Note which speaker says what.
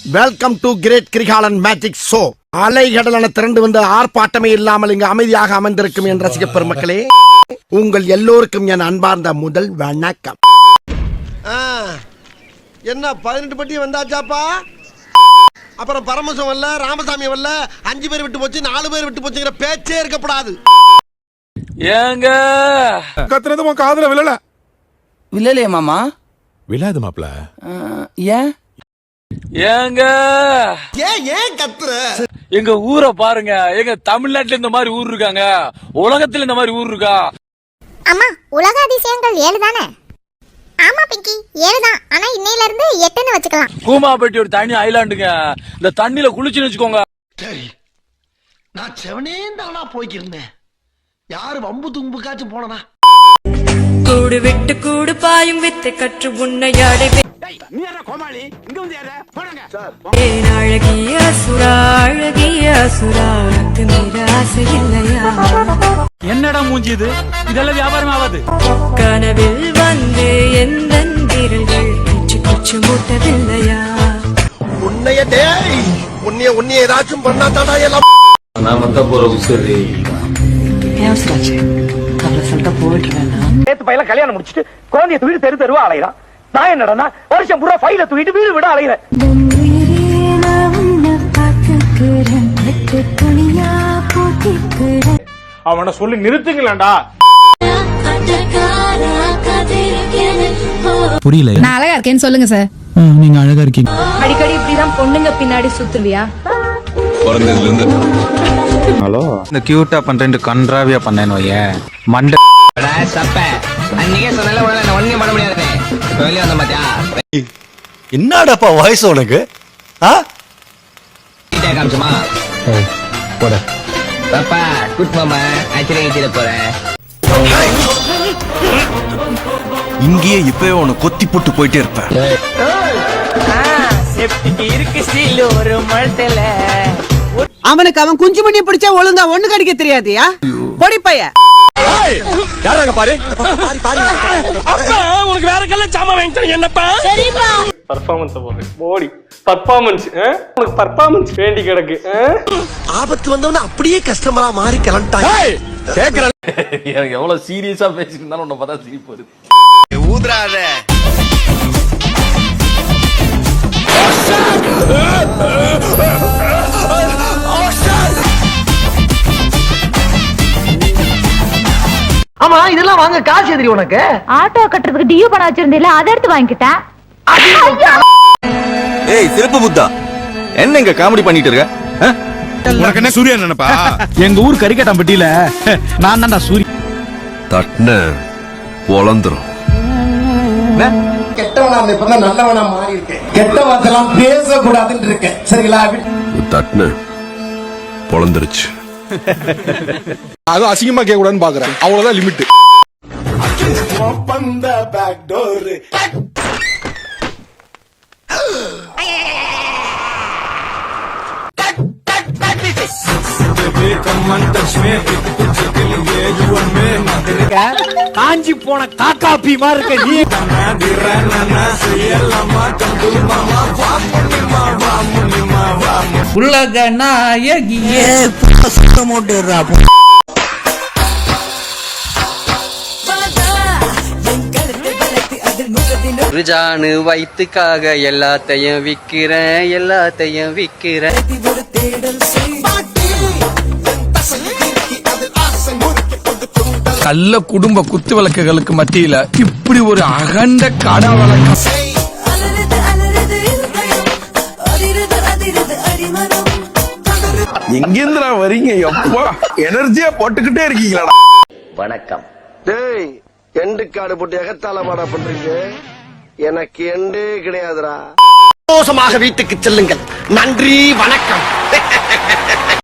Speaker 1: Welcome to great Kirikalan magic show. அலைகடலான திரண்டு வந்து ஆர்ப்பாட்டமே இல்லாமல் இங்கு அமைதியாக அமர்ந்திருக்கும் என் ரசிக பெருமக்களே, உங்கள் எல்லோருக்கும் என் அன்பார்ந்த முதல் வணக்கம். என்ன 18 பட்டி வந்தாச்சாப்பா? அப்புறம் பரமசம் வரல, ராமசாமி வரல, 5 பேர் விட்டு போச்சு, 4 பேர் விட்டு போச்சுங்கிற பேச்சே இருக்கப்படாது.
Speaker 2: ஏங்க
Speaker 3: கத்துறது உன் காதுல விழல?
Speaker 4: விழலையே மாமா.
Speaker 3: விழாது மாப்ள.
Speaker 4: ஏன்
Speaker 2: ஏங்க
Speaker 1: ஏன் கத்துற?
Speaker 2: எங்க ஊரை பாருங்க. எங்க தமிழ்நாட்டுல இந்த மாதிரி ஊர் இருக்காங்க? உலகத்துல இந்த மாதிரி ஊர் இருக்கா?
Speaker 5: அம்மா, உலக அதிசயங்கள் 7 தானே? ஆமா பிங்கி, 7 தான். ஆனா இன்னையில இருந்து 8ன்னு வச்சுக்கலாம்.
Speaker 2: கூமாப்பட்டி ஒரு தனி ஐலாண்டுங்க. இந்த தண்ணியில குளிச்சுன்னு வச்சுக்கோங்க.
Speaker 1: சரி, நான் செவனே தானா போய்க்கிருந்தேன். யாரு வம்பு தும்புக்காச்சும் போனா?
Speaker 6: கூடு விட்டு கூடு பாயும் வித்தை கற்று உன்னையாடை அழகிய சுரா, அழகிய சுராக்கு நிராசை இல்லையா?
Speaker 2: என்னடா மூஞ்சி இது? இதெல்லாம் வியாபாரம் ஆகாது.
Speaker 6: கனவில் வந்து எந்த விரல்கள் குச்சு குச்சு மூட்டவில்லையா?
Speaker 1: உன்னைய ஏதாச்சும் பண்ணா தாடா எல்லாம்.
Speaker 2: நான் வந்த போற உசரி
Speaker 7: நேத்து பையன் கல்யாணம் முடிச்சிட்டு குழந்தைய தூக்கிட்டு தெரு தெருவா அலைகிறான். நான் என்னடா வருஷம் பூரா ஃபைல தூக்கிட்டு வீடு விட அலைகிறேன்.
Speaker 3: அவனை சொல்லி நிறுத்துங்களேன்டா.
Speaker 8: புரியல.
Speaker 9: நான் அழகா இருக்கேன்னு சொல்லுங்க சார்.
Speaker 8: நீங்க அழகா இருக்கீங்க.
Speaker 6: அடிக்கடி இப்படிதான் பொண்ணுங்க பின்னாடி சுத்துவியா?
Speaker 8: ஹலோ, இந்த கியூட்டா பண்றேன் கன்றாவியா பண்ணேன் ஏன் மண்ட
Speaker 1: என்னடாப்பா வாய்ஸ் உனக்கு?
Speaker 10: இங்கேயே இப்பவே உன கொத்தி போட்டு போயிட்டே இருப்பேன்.
Speaker 4: அவனுக்கு அவன் குஞ்சு மணி பிடிச்சா ஒழுங்கா ஒண்ணு கடிக்க தெரியாதியா? பொடி பைய
Speaker 2: பாரு. உனக்கு வேற கல்ல சாமா வாங்கிட்டேன் என்னப்பா?
Speaker 7: பர்ஃபார்மன்ஸ் போடு போடி பர்ஃபார்மன்ஸ். உனக்கு பர்ஃபார்மன்ஸ் வேண்டி கிடக்கு.
Speaker 1: ஆபத்து வந்தவன அப்படியே கஸ்டமரா மாறி கிளம்பிட்டாங்க.
Speaker 2: எனக்கு எவ்வளவு சீரியஸா பேசிருந்தாலும் உன்னை பார்த்தா சிரிப்பு வருது.
Speaker 1: ஊதுறாத.
Speaker 7: ஆமா, இதெல்லாம் வாங்க காசு எதிரி உனக்கு?
Speaker 5: ஆட்டோ கட்டுறதுக்கு டியூ பணம் வச்சிருந்தீல, அதை எடுத்து வாங்கிட்டேன்.
Speaker 10: ஏய் சிறப்பு புத்தா, என்ன இங்க காமெடி பண்ணிட்டு இருக்க?
Speaker 3: உனக்கு என்ன சூர்யா நினைப்பா?
Speaker 8: எங்க ஊர் கரிக்கட்டாம்பட்டியில நான் தான்டா சூரிய.
Speaker 10: தட்ன பொளந்துரும்.
Speaker 1: கெட்டவனா இருந்த இப்பதான் நல்லவனா மாறி இருக்கேன். கெட்ட வார்த்தைலாம் பேசக்கூடாதுன்னு இருக்கேன். சரிங்களா?
Speaker 10: தட்ன பொளந்துருச்சு.
Speaker 3: அது அசிங்கமா கேட்க கூடாதுன்னு பாக்குறேன். அவ்வளவுதான் லிமிட்.
Speaker 7: காஞ்சி போன காக்காப்பி மாதிரி இருக்க நீ.
Speaker 4: உலக நாயகியே ஜானு வயிற்றுக்காக எல்லாத்தையும் விக்கிறேன், எல்லாத்தையும் விக்கிறேன்.
Speaker 2: கள்ள குடும்ப குத்து விளக்குகளுக்கு மத்தியில இப்படி ஒரு அகண்ட கடா வழக்கம்.
Speaker 3: எங்கிருந்துடா வரீங்க? எப்பா எனர்ஜியா போட்டுக்கிட்டே இருக்கீங்களா?
Speaker 4: வணக்கம்.
Speaker 1: டேய், எண்டு காடு போட்டு எகத்தால பாடா பண்றீங்க. எனக்கு எண்டே கிடையாதுடா. சந்தோஷமாக வீட்டுக்கு செல்லுங்கள். நன்றி, வணக்கம்.